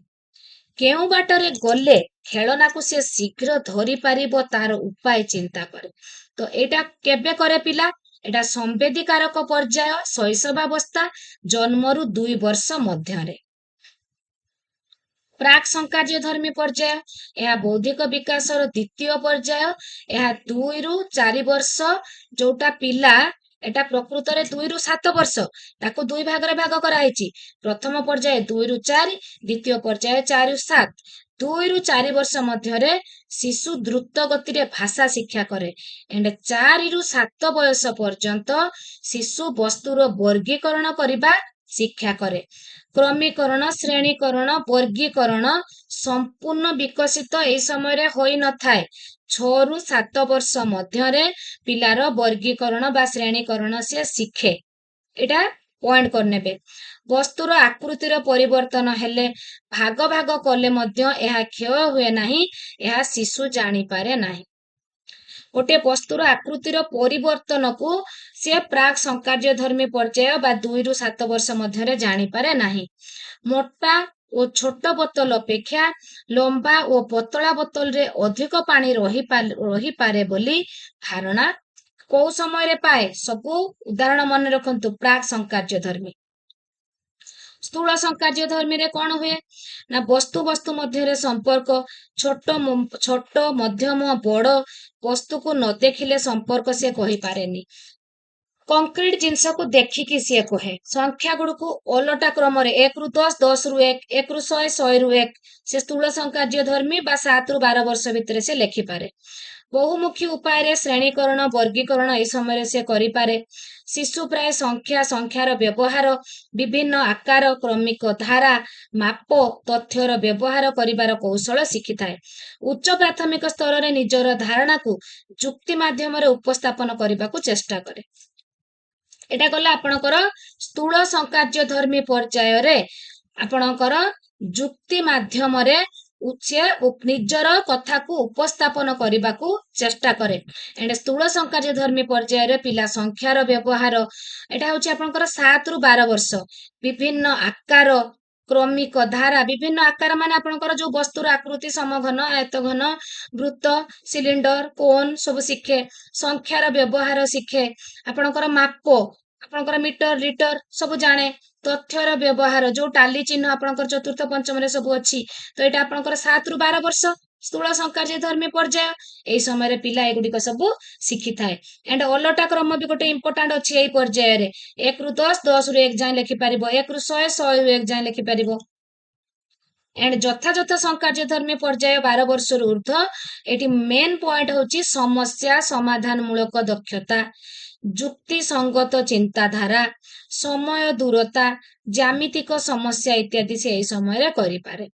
କେଉଁ ବାଟରେ ଗଲେ ଖେଳନାକୁ ସେ ଶୀଘ୍ର ଧରି ପାରିବ, ତାର ଉପାୟ ଚିନ୍ତା କରେ। ତ ଏଇଟା କେବେ କରେ ପିଲା? ଏଇଟା ସମ୍ବେଦୀକାରକ ପର୍ଯ୍ୟାୟ, ଶୈଶବାବସ୍ଥା, ଜନ୍ମରୁ 2 ବର୍ଷ ମଧ୍ୟରେ। ପ୍ରାକ୍ ସଂକାର୍ଯ୍ୟଧର୍ମୀ ପର୍ଯ୍ୟାୟ, ଏହା ବୌଦ୍ଧିକ ବିକାଶର ଦ୍ୱିତୀୟ ପର୍ଯ୍ୟାୟ। ଏହା 2 ରୁ 4 ବର୍ଷ, ଯୋଉଟା ପିଲା, ଏଟା ପ୍ରକୃତରେ 2 ରୁ 7 ବର୍ଷ, ତାକୁ 2 ଭାଗରେ ଭାଗ କରାହେଇଛି। ପ୍ରଥମ ପର୍ଯ୍ୟାୟ 2 ରୁ 4, ଦ୍ୱିତୀୟ ପର୍ଯ୍ୟାୟ 4 ରୁ 7। 2 ରୁ 4 ବର୍ଷ ମଧ୍ୟରେ ଶିଶୁ ଦ୍ରୁତ ଗତିରେ ଭାଷା ଶିକ୍ଷା କରେ। ଏଣ୍ଡ 4 ରୁ 7 ବୟସ ପର୍ଯ୍ୟନ୍ତ ଶିଶୁ ବସ୍ତୁର ବର୍ଗୀକରଣ କରିବା ଶିକ୍ଷା କରେ। କ୍ରମୀକରଣ, ଶ୍ରେଣୀକରଣ, ବର୍ଗୀକରଣ ସମ୍ପୂର୍ଣ୍ଣ ବିକଶିତ ଏହି ସମୟରେ ହୋଇନଥାଏ। 6 ରୁ 7 ବର୍ଷ ମଧ୍ୟରେ ପିଲାର ବର୍ଗୀକରଣ ବା ଶ୍ରେଣୀକରଣ ସେ ଶିଖେ। ଏଇଟା ପଏଣ୍ଟ କରିନେବେ। ବସ୍ତୁର ଆକୃତିର ପରିବର୍ତ୍ତନ ହେଲେ, ଭାଗ ଭାଗ କଲେ ମଧ୍ୟ ଏହା କ୍ଷୟ ହୁଏ ନାହିଁ, ଏହା ଶିଶୁ ଜାଣିପାରେ ନାହିଁ। ଗୋଟିଏ ବସ୍ତୁର ଆକୃତିର ପରିବର୍ତ୍ତନକୁ ସେ ପ୍ରାକ୍ ସଂକାର୍ଯ୍ୟଧର୍ମୀ ପର୍ଯ୍ୟାୟ ବା 2 ରୁ 7 ବର୍ଷ ମଧ୍ୟରେ ଜାଣିପାରେ ନାହିଁ। ମୋଟା ଓ ଛୋଟ ବୋତଲ ଅପେକ୍ଷା ଲମ୍ବା ଓ ପତଳା ବୋତଲରେ ଅଧିକ ପାଣି ରହିପାରେ ବୋଲି ଧାରଣା କୋଉ ସମୟରେ ପାଏ? ସବୁ ଉଦାହରଣ ମନେ ରଖନ୍ତୁ। ପ୍ରାକ୍ ସଂକାର୍ଯ୍ୟଧର୍ମୀ। ସ୍ଥୂଳ ସଂକାର୍ଯ୍ୟଧର୍ମୀରେ କଣ ହୁଏ ନା, ବସ୍ତୁ ବସ୍ତୁ ମଧ୍ୟରେ ସମ୍ପର୍କ, ଛୋଟ ମଧ୍ୟମ ବଡ ବସ୍ତୁକୁ ନ ଦେଖିଲେ ସମ୍ପର୍କ ସେ କହିପାରେନି। କଂକ୍ରିଟ ଜିନିଷକୁ ଦେଖିକି ସିଏ କହେ। ସଂଖ୍ୟା ଗୁଡିକୁ ଓଲଟା କ୍ରମରେ 1 ରୁ 10, 10 ରୁ 1, 1 ରୁ 100, 100 ରୁ 1, ସେ ସ୍ଥୂଳ ସଂକାର୍ଯ୍ୟଧର୍ମୀ ବା 7 ରୁ 12 ବର୍ଷ ଭିତରେ ସେ ଲେଖିପାରେ। ବହୁମୁଖୀ ଉପାୟରେ ଶ୍ରେଣୀକରଣ, ବର୍ଗୀକରଣ ଏହି ସମୟରେ ସେ କରିପାରେ। ଶିଶୁ ପ୍ରାୟ ସଂଖ୍ୟାର ବ୍ୟବହାର, ବିଭିନ୍ନ ଆକାର, କ୍ରମିକ ଧାରା, ମାପ, ତଥ୍ୟର ବ୍ୟବହାର କରିବାର କୌଶଳ ଶିଖିଥାଏ। ଉଚ୍ଚ ପ୍ରାଥମିକ ସ୍ତରରେ ନିଜର ଧାରଣାକୁ ଯୁକ୍ତି ମାଧ୍ୟମରେ ଉପସ୍ଥାପନ କରିବାକୁ ଚେଷ୍ଟା କରେ। ଏଟା ଗଲା ଆପଣଙ୍କର ସ୍ଥୂଳ ସଂକାର୍ଯ୍ୟଧର୍ମୀ ପର୍ଯ୍ୟାୟରେ ଆପଣଙ୍କର ଯୁକ୍ତି ମାଧ୍ୟମରେ ନିଜର କଥାକୁ ଉପସ୍ଥାପନ କରିବାକୁ ଚେଷ୍ଟା କରେ। ଏଣ୍ଡ ସ୍ଥୂଳ ସଂକାର୍ଯ୍ୟଧର୍ମୀ ପର୍ଯ୍ୟାୟରେ ପିଲା ସଂଖ୍ୟାର ବ୍ୟବହାର, ଏଟା ହଉଛି ଆପଣଙ୍କର 7 ରୁ 12 ବର୍ଷ, ବିଭିନ୍ନ ଆକାର, क्रमिक धारा विभिन्न आकार माने आपणकर जो वस्तुर आकृति समघन आयतघन वृत्त सिलिंडर कोन सब शिखे संख्यार व्यवहार शिखे आपणकर माप आपणकर मीटर लिटर सब जाने तथ्यर व्यवहार जो टाली चिन्ह आपणकर चतुर्थ पंचम सब अच्छी तो यहाँ आपणकर 7 ରୁ 12 वर्ष स्थूल संकार्य धर्मी पर्याय एई समय पिला एगुड़िक सब शिखि थाए एंड अलटा क्रम भी गोटे इंपोर्टाट अच्छी एई पर्याय रे 1 ରୁ 10 10 ରୁ 1 जाए लिखि पारिबो 1 ରୁ 100 100 ରୁ 1 जाए लिखि पारिबो एंड यथायथ संकार्य धर्मी पर्याय 12 वर्ष ऊर्ध्व एटी मेन पॉइंट होची समस्या समाधान मूलक दक्षता जुक्ति संगत चिंताधारा समय दूरता ज्यामितिक समस्या इत्यादि से एई समय करि पारे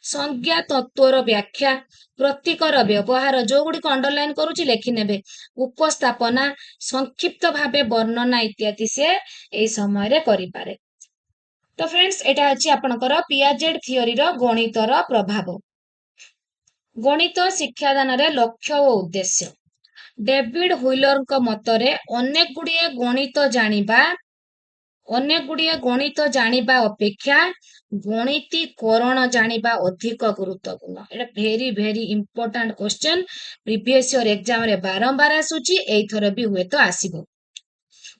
संज्ञा तत्वर व्याख्या प्रतीकर व्यवहार जो गुडी अंडरलाइन करूची लेखि नेबे उपस्थापना संक्षिप्त भावे वर्णना इत्यादि से एई समय रे करि पारे तो फ्रेंड्स एटा अछि आपनकर पियाजेड थियोरी रो गणितर प्रभाव गणित शिक्षादान रे लक्ष्य और उद्देश्य डेविड हुइलर को मतरे अनेक गुड़िए गणित जानिबा अपेक्षा गणितीकरण जानिबा अधिक गुरुत्वपूर्ण एटा very very important question previous year exam रे बारंबार आसुची एथर भी हुए तो आसीबो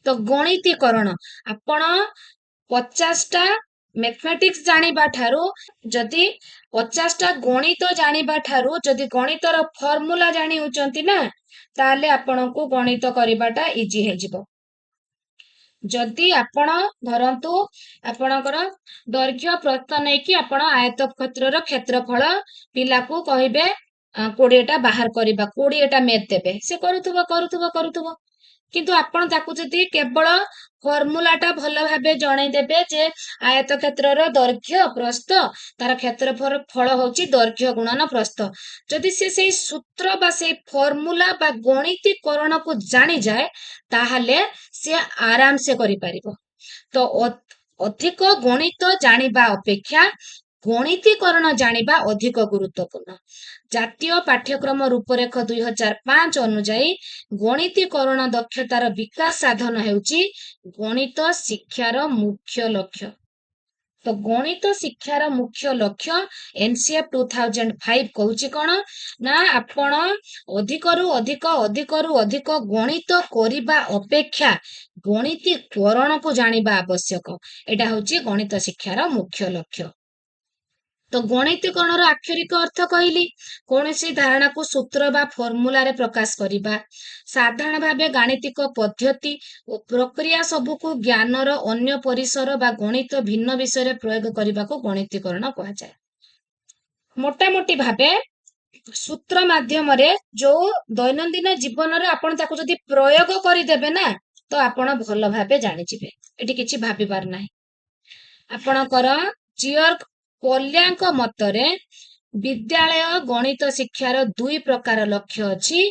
तो गणितीकरण आपण 50टा मैथमेटिक्स जानिबा ठारू जदि 50टा गणित जानिबा ठारू जदि गणितर फॉर्मूला जानि होचंती ना ताले आपनको गणित करिबाटा इजी हे जिवो जदि आपण धरंतु आपणकर दैर्घ्य प्रस्थ नै कि आपण आयतक्षेत्रर क्षेत्रफल पिला को कहिबे 20टा बाहर करिबा 20टा मैथ देबे से करूथबो किंतु आपण ताकू जदि केवल फॉर्मूलाटा भल भाबे जणै देबे जे आयतक्षेत्रर दैर्घ्य प्रस्थ तार क्षेत्रफल फल होची दैर्घ्य गुणन प्रस्थ जदि से सूत्र बा से फॉर्मूला बा गणितीकरण को जानि जाए ताहले से आराम से करि परिबो तो अधिक गणित जानिबा अपेक्षा गणितीकरण जानिबा अधिक गुरुत्वपूर्ण जातीय पाठ्यक्रम रूपरेख 2005 अनुଯାयी गणितीकरण दक्षतार विकास साधन हेउची गणित शिक्षार मुख्य लक्ष्य तो गणित शिक्षार मुख्य लक्ष्य एनसीएफ 2005 कहूची कौन ना आपण अधिकरु अधिक गणित करिबा अपेक्षा गणितीकरण को जानिबा आवश्यक एटा होची गणित शिक्षार मुख्य लक्ष्य तो गणितीकरण आक्षरिक अर्थ कहली कौन सी धारणा को सूत्र बा फॉर्मूला रे प्रकाश करिबा साधारण भावे गाणितिक पद्धति और प्रक्रिया सबु को ज्ञानर अन्य परिसर बा गणित भिन्न विषय रे प्रयोग करिबा को गणितीकरण कहा जाए मोटा मोटी भावे सूत्र माध्यम रे जो दैनंदिन जीवन रे आपण ताको जदी प्रयोग करि देबे ना तो आपण भलो भावे जानि जिवे एटी किछि भाबिबार नाही आपणकर जियर कल्याणक मतरे विद्यालय गणित शिक्षार 2 प्रकार लक्ष्य अछि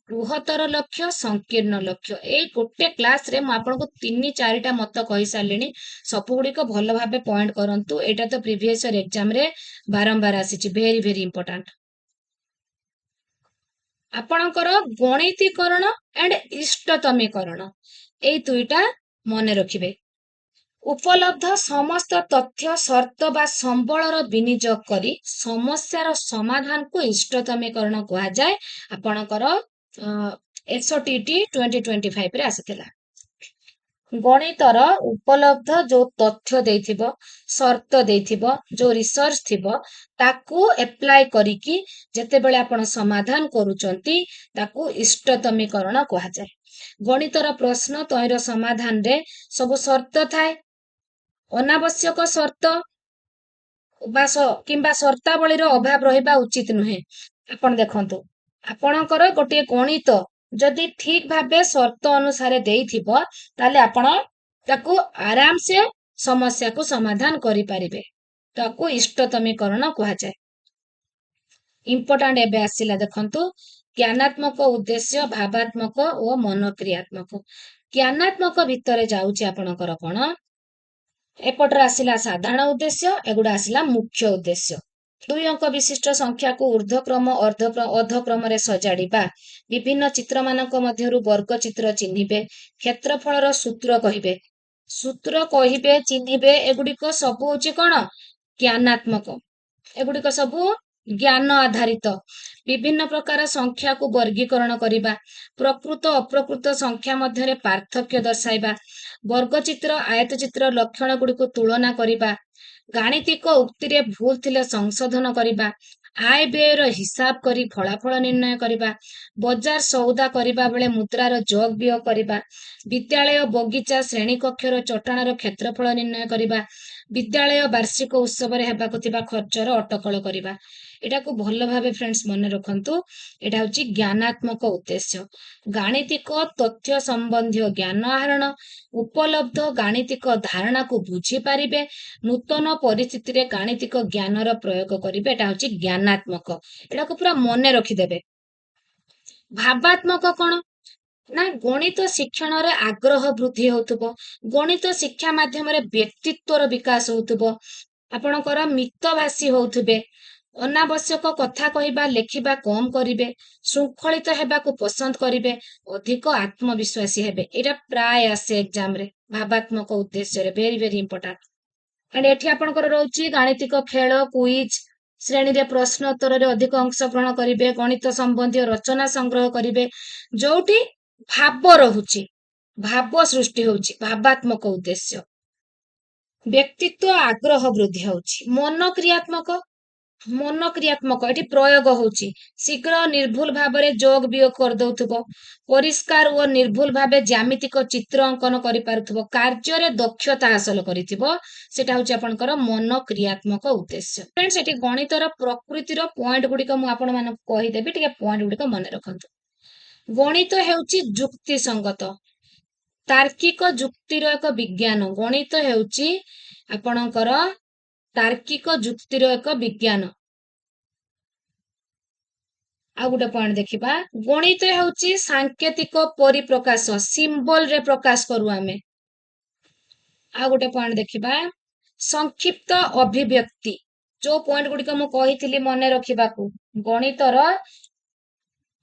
बृहत्तर लक्ष्य संकीर्ण लक्ष्य ए गोटे क्लास रे म आपनको 3-4टा मत कहि सारलेनी सब गुडी को भलो भाबे पॉइंट करंतु एटा तो प्रीवियस ईयर एग्जाम रे बारंबार आसीची वेरी वेरी इंपोर्टेंट आपणकर गणितीकरण एंड इष्टतमीकरण ए दुईटा मने रखिबे उपलब्ध समस्त तथ्य शर्त बा संबलर विनियोग करी समस्यार समाधान को इष्टतमीकरण कहा जाए आपणकर एसओटीटी 2025 रे आसीथिला गणितर उपलब्ध जो तथ्य देथिबो शर्त देथिबो जो रिसर्च थिबो ताकू अप्लाई करिकी जेते बेले आपण समाधान करूचंती ताकू इष्टतमीकरण कहा जाए गणितर प्रश्न तयर समाधान रे सब शर्त थाए अनावश्यक शर्त किंबा शर्तावलीर अभाव रहिबा उचित नुहे आपण देखंतु आपणकर गोटे गणित जदि ठीक भाबे शर्त अनुसार देइथिबो ताले आपण ताकू आराम से समस्या को समाधान करि परिबे ताकू इष्टतमीकरण कहा जाए इंपोर्टेंट एबे आसिला देखंतु ज्ञानात्मक उद्देश्य भावात्मक और मनोक्रियात्मक ज्ञानात्मक भितरे जाउची आपणकर कोन एपटर आसिला साधारण उद्देश्य एगुडा आसिला मुख्य उद्देश्य 2 अंक विशिष्ट संख्या को ऊर्ध्वक्रम अर्धक्रम रे सजाड़िबा विभिन्न चित्र मानक मध्यरु वर्ग चित्र चिन्हिबे क्षेत्रफलर सूत्र कहिबे चिन्हिबे एगुडी को सब होची कोन ଜ୍ଞାନାତ୍ମକ। ଏଗୁଡିକ ସବୁ ଜ୍ଞାନ ଆଧାରିତ। ବିଭିନ୍ନ ପ୍ରକାର ସଂଖ୍ୟାକୁ ବର୍ଗୀକରଣ କରିବା, ପ୍ରକୃତ ଅପ୍ରକୃତ ସଂଖ୍ୟା ମଧ୍ୟରେ ପାର୍ଥକ୍ୟ ଦର୍ଶାଇବା, ବର୍ଗଚିତ୍ର ଆୟତଚିତ୍ର ଲକ୍ଷଣ ଗୁଡିକୁ ତୁଳନା କରିବା, ଗାଣିତିକ ଉକ୍ତିରେ ଭୁଲ ଥିଲେ ସଂଶୋଧନ କରିବା, ଆୟ ବ୍ୟୟର ହିସାବ କରି ଫଳାଫଳ ନିର୍ଣ୍ଣୟ କରିବା, ବଜାର ସଉଦା କରିବା ବେଳେ ମୁଦ୍ରାର ଯୋଗ ବିୟୋଗ କରିବା, ବିଦ୍ୟାଳୟ ବଗିଚା ଶ୍ରେଣୀକକ୍ଷର ଚଟାଣର କ୍ଷେତ୍ରଫଳ ନିର୍ଣ୍ଣୟ କରିବା, ବିଦ୍ୟାଳୟ ବାର୍ଷିକ ଉତ୍ସବରେ ହେବାକୁ ଥିବା ଖର୍ଚ୍ଚର ଅଟକଳ କରିବା। ଏଟାକୁ ଭଲ ଭାବେ ଫ୍ରେଣ୍ଡସ୍ ମନେ ରଖନ୍ତୁ। ଏଟା ହଉଛି ଜ୍ଞାନାତ୍ମକ ଉଦ୍ଦେଶ୍ୟ। ଗାଣିତିକ ତଥ୍ୟ ସମ୍ବନ୍ଧୀୟ ଜ୍ଞାନ ଆହରଣ, ଉପଲବ୍ଧ ଗାଣିତିକ ଧାରଣାକୁ ବୁଝିପାରିବେ, ନୂତନ ପରିସ୍ଥିତିରେ ଗାଣିତିକ ଜ୍ଞାନର ପ୍ରୟୋଗ କରିବେ। ଏଟା ହଉଛି ଜ୍ଞାନାତ୍ମକ। ଏଟାକୁ ପୁରା ମନେ ରଖିଦେବେ। ଭାବାତ୍ମକ କଣ ନା ଗଣିତ ଶିକ୍ଷଣରେ ଆଗ୍ରହ ବୃଦ୍ଧି ହଉଥିବ, ଗଣିତ ଶିକ୍ଷା ମାଧ୍ୟମରେ ବ୍ୟକ୍ତିତ୍ୱର ବିକାଶ ହଉଥିବ, ଆପଣଙ୍କର ମିତଭାଷୀ ହଉଥିବେ, ଅନାବଶ୍ୟକ କଥା କହିବା ଲେଖିବା କମ କରିବେ, ଶୃଙ୍ଖଳିତ ହେବାକୁ ପସନ୍ଦ କରିବେ, ଅଧିକ ଆତ୍ମବିଶ୍ୱାସୀ ହେବେ। ଏଇଟା ପ୍ରାୟ ଆସେ ଏକ୍ଜାମ ରେ ଭାବାତ୍ମକ ଉଦ୍ଦେଶ୍ୟରେ। Very very important. ଏଠି ଆପଣଙ୍କର ରହୁଛି ଗାଣିତିକ ଖେଳ, କୁଇଜ, ଶ୍ରେଣୀରେ ପ୍ରଶ୍ନ ଉତ୍ତରରେ ଅଧିକ ଅଂଶଗ୍ରହଣ କରିବେ, ଗଣିତ ସମ୍ବନ୍ଧୀୟ ରଚନା ସଂଗ୍ରହ କରିବେ, ଯୋଉଠି ଭାବ ରହୁଛି, ଭାବ ସୃଷ୍ଟି ହଉଛି, ଭାବାତ୍ମକ ଉଦ୍ଦେଶ୍ୟ। ବ୍ୟକ୍ତିତ୍ୱ ଆଗ୍ରହ ବୃଦ୍ଧି ହଉଛି। ମନକ୍ରିୟାତ୍ମକ ଏଠି ପ୍ରୟୋଗ ହଉଛି, ଶୀଘ୍ର ନିର୍ଭୁଲ ଭାବରେ ଯୋଗ ବିୟୋଗ କରିଦଉଥିବ, ପରିଷ୍କାର ଓ ନିର୍ଭୁଲ ଭାବେ ଜ୍ୟାମିତିକ ଚିତ୍ର ଅଙ୍କନ କରିପାରୁଥିବ, କାର୍ଯ୍ୟରେ ଦକ୍ଷତା ହାସଲ କରିଥିବ, ସେଟା ହଉଛି ଆପଣଙ୍କର ମନକ୍ରିୟାତ୍ମକ ଉଦ୍ଦେଶ୍ୟ। ଫ୍ରେଣ୍ଡସ୍, ଏଠି ଗଣିତର ପ୍ରକୃତିର ପଏଣ୍ଟ ଗୁଡିକ ମୁଁ ଆପଣମାନଙ୍କୁ କହିଦେବି, ଟିକେ ପଏଣ୍ଟ ଗୁଡିକ ମନେ ରଖନ୍ତୁ। ଗଣିତ ହେଉଛି ଯୁକ୍ତି ସଙ୍ଗତ, ତାର୍କିକ ଯୁକ୍ତିର ଏକ ବିଜ୍ଞାନ। ଗଣିତ ହେଉଛି ଆପଣଙ୍କର ତାର୍କିକ ଯୁକ୍ତିର ଏକ ବିଜ୍ଞାନ। ଆଉ ଗୋଟେ ପଏଣ୍ଟ ଦେଖିବା, ଗଣିତ ହେଉଛି ସାଙ୍କେତିକ ପରିପ୍ରକାଶ, ସିମ୍ବଲରେ ପ୍ରକାଶ କରୁ ଆମେ। ଆଉ ଗୋଟେ ପଏଣ୍ଟ ଦେଖିବା, ସଂକ୍ଷିପ୍ତ ଅଭିବ୍ୟକ୍ତି। ଯୋଉ ପଏଣ୍ଟ ଗୁଡିକ ମୁଁ କହିଥିଲି ମନେ ରଖିବାକୁ, ଗଣିତର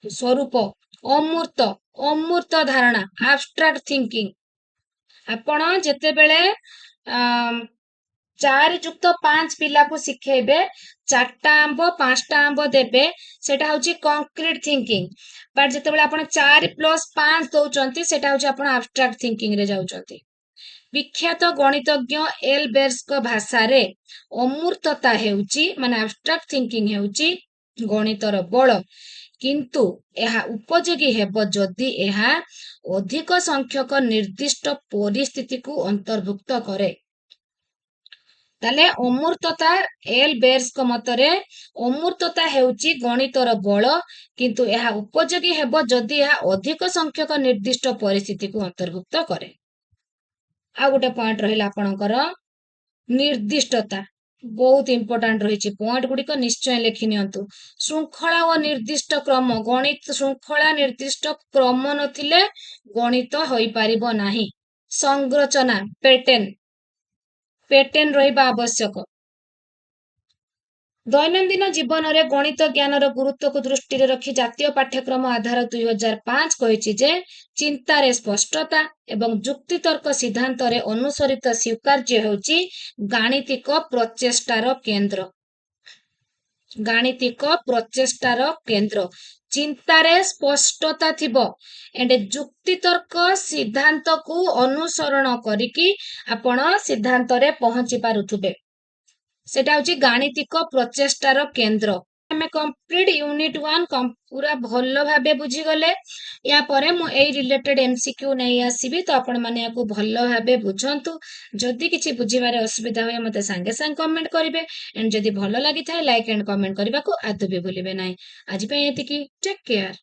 ସ୍ୱରୂପ, ଅମୂର୍ତ୍ତ ଧାରଣା, ଆବଷ୍ଟ୍ରାକ୍ଟ ଥିଙ୍କିଂ। ଆପଣ ଯେତେବେଳେ 4+5 ପିଲାକୁ ଶିଖେଇବେ, 4ଟା ଆମ୍ବ 5ଟା ଆମ୍ବ ଦେବେ, ସେଟା ହଉଛି କଂକ୍ରିଟ ଥିଙ୍କିଂ। ବଟ୍ ଯେତେବେଳେ ଆପଣ 4+5 ଦଉଛନ୍ତି, ସେଟା ହଉଛି ଆପଣ ଆବଷ୍ଟ୍ରାକ୍ଟ ଥିଙ୍କିଂ ରେ ଯାଉଛନ୍ତି। ବିଖ୍ୟାତ ଗଣିତଜ୍ଞ ଏଲବେର୍ସଙ୍କ ଭାଷାରେ ଅମୂର୍ତ୍ତତା ହେଉଛି, ମାନେ ଆବଷ୍ଟ୍ରାକ୍ଟ ଥିଙ୍କିଂ ହେଉଛି ଗଣିତର ବଳ, କିନ୍ତୁ ଏହା ଉପଯୋଗୀ ହେବ ଯଦି ଏହା ଅଧିକ ସଂଖ୍ୟକ ନିର୍ଦ୍ଦିଷ୍ଟ ପରିସ୍ଥିତିକୁ ଅନ୍ତର୍ଭୁକ୍ତ କରେ। ତାହେଲେ ଅମୂର୍ତ୍ତତା, ଏଲବେର୍ସଙ୍କ ମତରେ ଅମୂର୍ତ୍ତତା ହେଉଛି ଗଣିତର ବଳ, କିନ୍ତୁ ଏହା ଉପଯୋଗୀ ହେବ ଯଦି ଏହା ଅଧିକ ସଂଖ୍ୟକ ନିର୍ଦ୍ଦିଷ୍ଟ ପରିସ୍ଥିତିକୁ ଅନ୍ତର୍ଭୁକ୍ତ କରେ। ଆଉ ଗୋଟେ ପଏଣ୍ଟ ରହିଲା ଆପଣଙ୍କର ନିର୍ଦ୍ଦିଷ୍ଟତା, ବହୁତ ଇମ୍ପୋର୍ଟାଣ୍ଟ ରହିଛି। ପଏଣ୍ଟ ଗୁଡିକ ନିଶ୍ଚୟ ଲେଖି ନିଅନ୍ତୁ। ଶୃଙ୍ଖଳା ଓ ନିର୍ଦ୍ଦିଷ୍ଟ କ୍ରମ, ଗଣିତ ଶୃଙ୍ଖଳା ନିର୍ଦ୍ଦିଷ୍ଟ କ୍ରମ ନଥିଲେ ଗଣିତ ହୋଇପାରିବ ନାହିଁ। ସଂରଚନା, ପେଟର୍ନ ରହିବା ଆବଶ୍ୟକ। ଦୈନନ୍ଦିନ ଜୀବନରେ ଗଣିତ ଜ୍ଞାନର ଗୁରୁତ୍ୱକୁ ଦୃଷ୍ଟିରେ ରଖି ଜାତୀୟ ପାଠ୍ୟକ୍ରମ ଆଧାର 2005 କହିଛି ଯେ ଚିନ୍ତାରେ ସ୍ପଷ୍ଟତା ଏବଂ ଯୁକ୍ତିତର୍କ ସିଦ୍ଧାନ୍ତରେ ଅନୁସରିତ ସ୍ୱୀକାର୍ଯ୍ୟ ହେଉଛି ଗାଣିତିକ ପ୍ରଚେଷ୍ଟାର କେନ୍ଦ୍ର। ଗାଣିତିକ ପ୍ରଚେଷ୍ଟାର କେନ୍ଦ୍ର। ଚିନ୍ତାରେ ସ୍ପଷ୍ଟତା ଥିବ ଏଣ୍ଡ ଯୁକ୍ତିତର୍କ ସିଦ୍ଧାନ୍ତକୁ ଅନୁସରଣ କରିକି ଆପଣ ସିଦ୍ଧାନ୍ତରେ ପହଞ୍ଚି ପାରୁଥିବେ, ସେଟା ହଉଛି ଗାଣିତିକ ପ୍ରଚେଷ୍ଟାର କେନ୍ଦ୍ର। ଆମେ କମ୍ପ୍ଲିଟ ୟୁନିଟ 1 ପୁରା ଭଲ ଭାବେ ବୁଝିଗଲେ। ୟା ପରେ ମୁଁ ଏଇ ରିଲେଟେଡ MCQ ନେଇ ଆସିବି, ତ ଆପଣ ମାନେ ୟାକୁ ଭଲ ଭାବେ ବୁଝନ୍ତୁ। ଯଦି କିଛି ବୁଝିବାରେ ଅସୁବିଧା ହୁଏ ମତେ ସାଙ୍ଗେ ସାଙ୍ଗେ କମେଣ୍ଟ କରିବେ, ଏଣ୍ଡ ଯଦି ଭଲ ଲାଗିଥାଏ ଲାଇକ୍ ଏଣ୍ଡ କମେଣ୍ଟ କରିବାକୁ ଆଦୌ ବି ଭୁଲିବେ ନାହିଁ। ଆଜି ପାଇଁ ଏତିକି। Take care.